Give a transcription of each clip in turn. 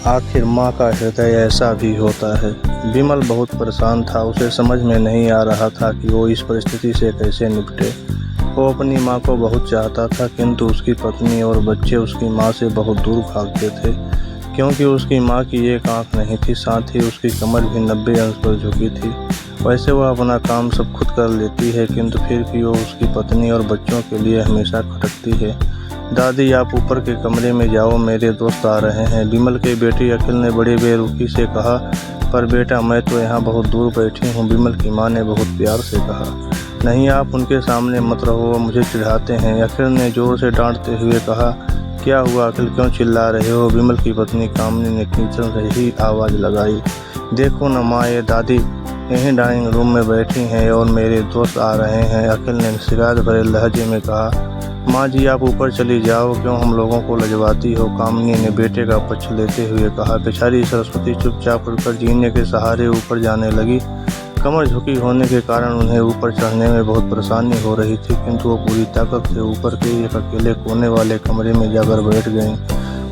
आखिर माँ का हृदय ऐसा भी होता है। विमल बहुत परेशान था। उसे समझ में नहीं आ रहा था कि वो इस परिस्थिति से कैसे निपटे। वो अपनी माँ को बहुत चाहता था, किंतु उसकी पत्नी और बच्चे उसकी माँ से बहुत दूर भागते थे, क्योंकि उसकी माँ की एक आंख नहीं थी, साथ ही उसकी कमर भी 90 अंश पर झुकी थी। वैसे वह अपना काम सब खुद कर लेती है, किंतु फिर भी वो उसकी पत्नी और बच्चों के लिए हमेशा खटकती है। दादी, आप ऊपर के कमरे में जाओ, मेरे दोस्त आ रहे हैं, विमल के बेटी अखिल ने बड़ी बेरुखी से कहा। पर बेटा, मैं तो यहाँ बहुत दूर बैठी हूँ, विमल की माँ ने बहुत प्यार से कहा। नहीं, आप उनके सामने मत रहो, वो मुझे चिढ़ाते हैं, अखिल ने जोर से डांटते हुए कहा। क्या हुआ अखिल, क्यों चिल्ला रहे हो? विमल की पत्नी कामनी ने किचन से ही आवाज़ लगाई। देखो न माँ, ये दादी यहीं डाइनिंग रूम में बैठी हैं और मेरे दोस्त आ रहे हैं, अखिल ने शिकायत भरे लहजे में कहा। माँ जी, आप ऊपर चली जाओ, क्यों हम लोगों को लजवाती हो? कामनी ने बेटे का पक्ष लेते हुए कहा। बेचारी सरस्वती चुपचाप उठकर जीने के सहारे ऊपर जाने लगी। कमर झुकी होने के कारण उन्हें ऊपर चढ़ने में बहुत परेशानी हो रही थी, किंतु वो पूरी ताकत से ऊपर के एक अकेले कोने वाले कमरे में जाकर बैठ गईं।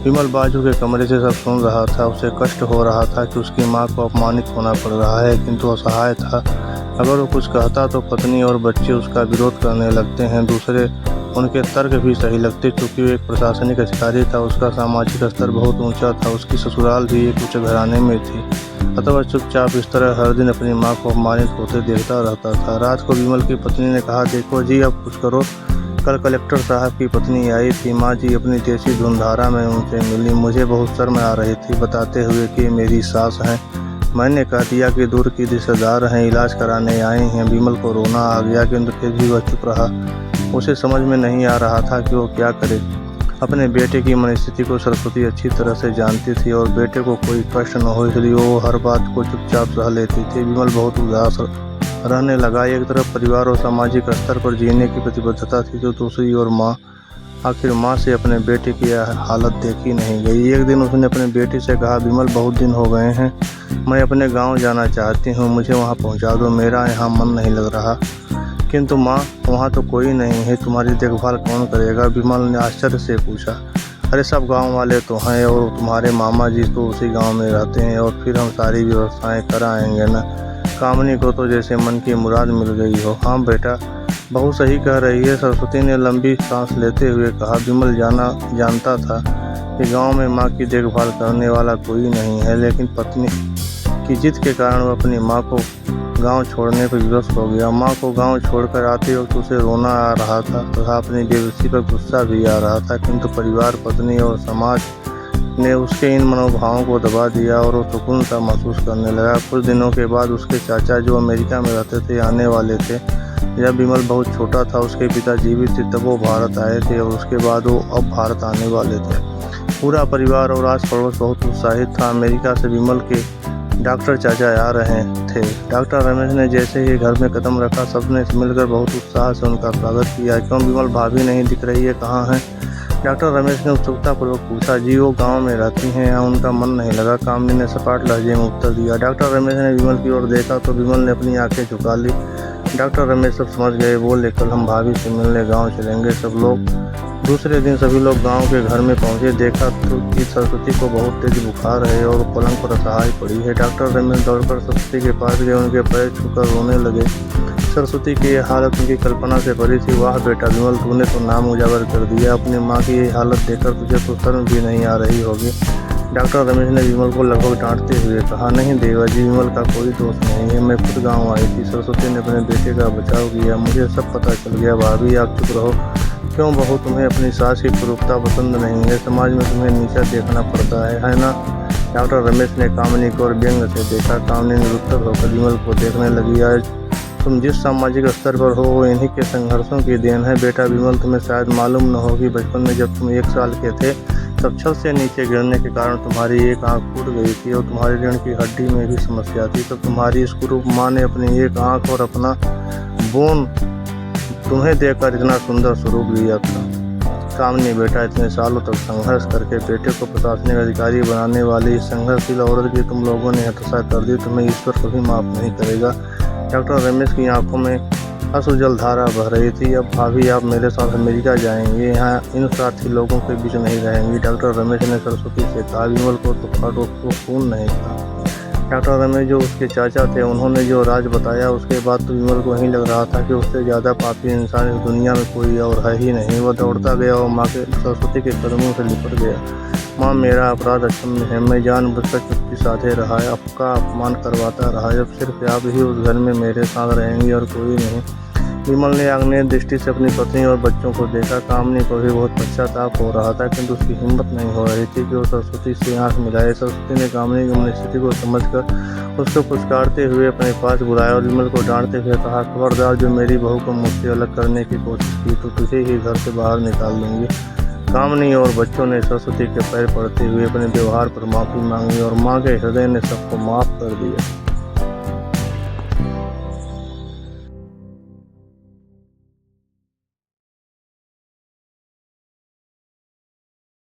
विमल बाजू के कमरे से सब सुन रहा था। उसे कष्ट हो रहा था कि उसकी माँ को अपमानित होना पड़ रहा है, किंतु असहाय था। अगर वो कुछ कहता तो पत्नी और बच्चे उसका विरोध करने लगते हैं। दूसरे उनके तर्क भी सही लगते, क्योंकि वो एक प्रशासनिक अधिकारी था। उसका सामाजिक स्तर बहुत ऊंचा था। उसकी ससुराल भी एक उच्च घराने में थी, अतः वह चुपचाप इस तरह हर दिन अपनी माँ को अपमानित होते देखता रहता था। रात को विमल की पत्नी ने कहा, देखो जी, अब कुछ करो। कल कलेक्टर साहब की पत्नी आई थी। माँ जी अपनी देसी धुनधारा में उनसे मिली। मुझे बहुत शर्म आ रही थी, बताते हुए कि मेरी सास हैं। मैंने कह दिया कि दूर की रिश्तेदार हैं, इलाज कराने आए हैं। विमल को रोना आ गया, किंतु फिर भी वह चुप रहा। उसे समझ में नहीं आ रहा था कि वो क्या करे। अपने बेटे की मनस्थिति को सरस्वती अच्छी तरह से जानती थी और बेटे को कोई कष्ट न हो, इसलिए वो हर बात को चुपचाप सह लेती थी। विमल बहुत उदास रहने लगा। एक तरफ परिवार और सामाजिक स्तर पर जीने की प्रतिबद्धता थी, तो दूसरी ओर माँ। आखिर माँ से अपने बेटे की हालत देखी नहीं गई। एक दिन उसने अपने बेटे से कहा, विमल, बहुत दिन हो गए हैं, मैं अपने गाँव जाना चाहती हूँ, मुझे वहाँ पहुँचा दो, मेरा यहाँ मन नहीं लग रहा। किंतु माँ, वहाँ तो कोई नहीं है, तुम्हारी देखभाल कौन करेगा? विमल ने आश्चर्य से पूछा। अरे सब गांव वाले तो हैं और तुम्हारे मामा जी तो उसी गांव में रहते हैं, और फिर हम सारी व्यवस्थाएं कराएंगे ना। कामनी को तो जैसे मन की मुराद मिल गई हो। हाँ बेटा, बहुत सही कह रही है, सरस्वती ने लंबी सांस लेते हुए कहा। विमल जानता था कि गाँव में माँ की देखभाल करने वाला कोई नहीं है, लेकिन पत्नी की जिद के कारण वह अपनी माँ को गांव छोड़ने पर विवश हो गया। माँ को गांव छोड़कर आते वक्त उसे रोना आ रहा था तथा अपनी बेबसी पर गुस्सा भी आ रहा था, किंतु परिवार, पत्नी और समाज ने उसके इन मनोभावों को दबा दिया और वो सुकून सा महसूस करने लगा। कुछ दिनों के बाद उसके चाचा, जो अमेरिका में रहते थे, आने वाले थे। जब विमल बहुत छोटा था, उसके पिता जीवित थे, तब वो भारत आए थे और उसके बाद वो अब भारत आने वाले थे। पूरा परिवार और आस पड़ोस बहुत उत्साहित था। अमेरिका से विमल के डॉक्टर चाचा आ रहे थे। डॉक्टर रमेश ने जैसे ही घर में कदम रखा, सबने मिलकर बहुत उत्साह से उनका स्वागत किया। क्यों विमल भाभी नहीं दिख रही है, कहाँ हैं? डॉक्टर रमेश ने उत्सुकतापूर्वक पूछा। जी, वो गांव में रहती हैं, यहाँ उनका मन नहीं लगा, कामनी ने सपाट लहजे में उत्तर दिया। डॉक्टर रमेश ने विमल की ओर देखा तो विमल ने अपनी आंखें झुका ली। डॉक्टर रमेश सब समझ गए, बोले, कल हम भाभी से मिलने गाँव चलेंगे सब लोग। दूसरे दिन सभी लोग गांव के घर में पहुंचे। देखा तो कि सरस्वती को बहुत तेज बुखार है और पलंग पर असहाय पड़ी है। डॉक्टर रमेश दौड़कर सरस्वती के पास गए, उनके पैर छूकर रोने लगे। सरस्वती की यह हालत उनकी कल्पना से भरी थी। वाह बेटा विमल, तूने तो नाम उजागर कर दिया। अपनी माँ की यह हालत देखकर तुझे तो शर्म भी नहीं आ रही होगी। डॉक्टर रमेश ने विमल को लगभग डांटते हुए कहा। नहीं देवा जी, विमल का कोई दोष नहीं है, मैं खुद गाँव आई थी। सरस्वती ने अपने बेटे का बचाव किया। मुझे सब पता चल गया। भाभी, आप चुप रहो। क्यों बहू, तुम्हें अपनी सास की कुरूपता पसंद नहीं है? समाज में तुम्हें नीचा देखना पड़ता है ना? डॉक्टर रमेश ने कामनी को और व्यंग से देखा। कामनी निरुत्तर होकर विमल को देखने लगी। आज तुम जिस सामाजिक स्तर पर हो, वो इन्हीं के संघर्षों की देन है। बेटा विमल, तुम्हें शायद मालूम न हो कि बचपन में जब तुम 1 साल के थे, तब छत से नीचे गिरने के कारण तुम्हारी एक आंख फूट गई थी और तुम्हारी रीढ़ की हड्डी में भी समस्या थी। तब तुम्हारी इस कुरूप माँ ने अपनी एक आंख और अपना बोन तुम्हें देखकर इतना सुंदर स्वरूप लिया था। कामनी बेटा, इतने सालों तक संघर्ष करके बेटे को प्रशासनिक अधिकारी बनाने वाली इस संघर्षशील औरत की तुम लोगों ने हताशा कर दी। तुम्हें ईश्वर कभी माफ नहीं करेगा। डॉक्टर रमेश की आंखों में आंसू जलधारा बह रही थी। अब भाभी आप मेरे साथ अमेरिका जाएंगे, यहाँ इन स्वार्थी लोगों के बीच नहीं रहेंगी। डॉक्टर रमेश ने सरस्वती से कहा। विमल को तो फाटो को खून नहीं था। डॉक्टर रमेश जो उसके चाचा थे, उन्होंने जो राज बताया उसके बाद तो विमल को ही लग रहा था कि उससे ज़्यादा पापी इंसान इस दुनिया में कोई और है ही नहीं। वह दौड़ता गया और माँ के सरस्वती के कदमों से लिपट गया। माँ, मेरा अपराध अक्षम्य है। मैं जानबूझकर चुप्पी साधे रहा, आपका अपमान करवाता रहा। अब सिर्फ आप ही उस घर में मेरे साथ रहेंगी और कोई नहीं। विमल ने आग्नेय दृष्टि से अपनी पत्नी और बच्चों को देखा। कामनी को भी बहुत पश्चाताप हो रहा था, किंतु उसकी हिम्मत नहीं हो रही थी कि वो सरस्वती से आंख मिलाए। सरस्वती ने कामनी की मनस्थिति को समझकर उसको पुचकारते हुए अपने पास बुलाया और विमल को डांटते हुए कहा, खबरदार, जो मेरी बहू को मुझसे अलग करने की कोशिश की तो तुझे ही घर से बाहर निकाल देंगे। कामनी और बच्चों ने सरस्वती के पैर पड़ते हुए अपने व्यवहार पर माफ़ी मांगी और माँ के हृदय ने सबको माफ़ कर दिया।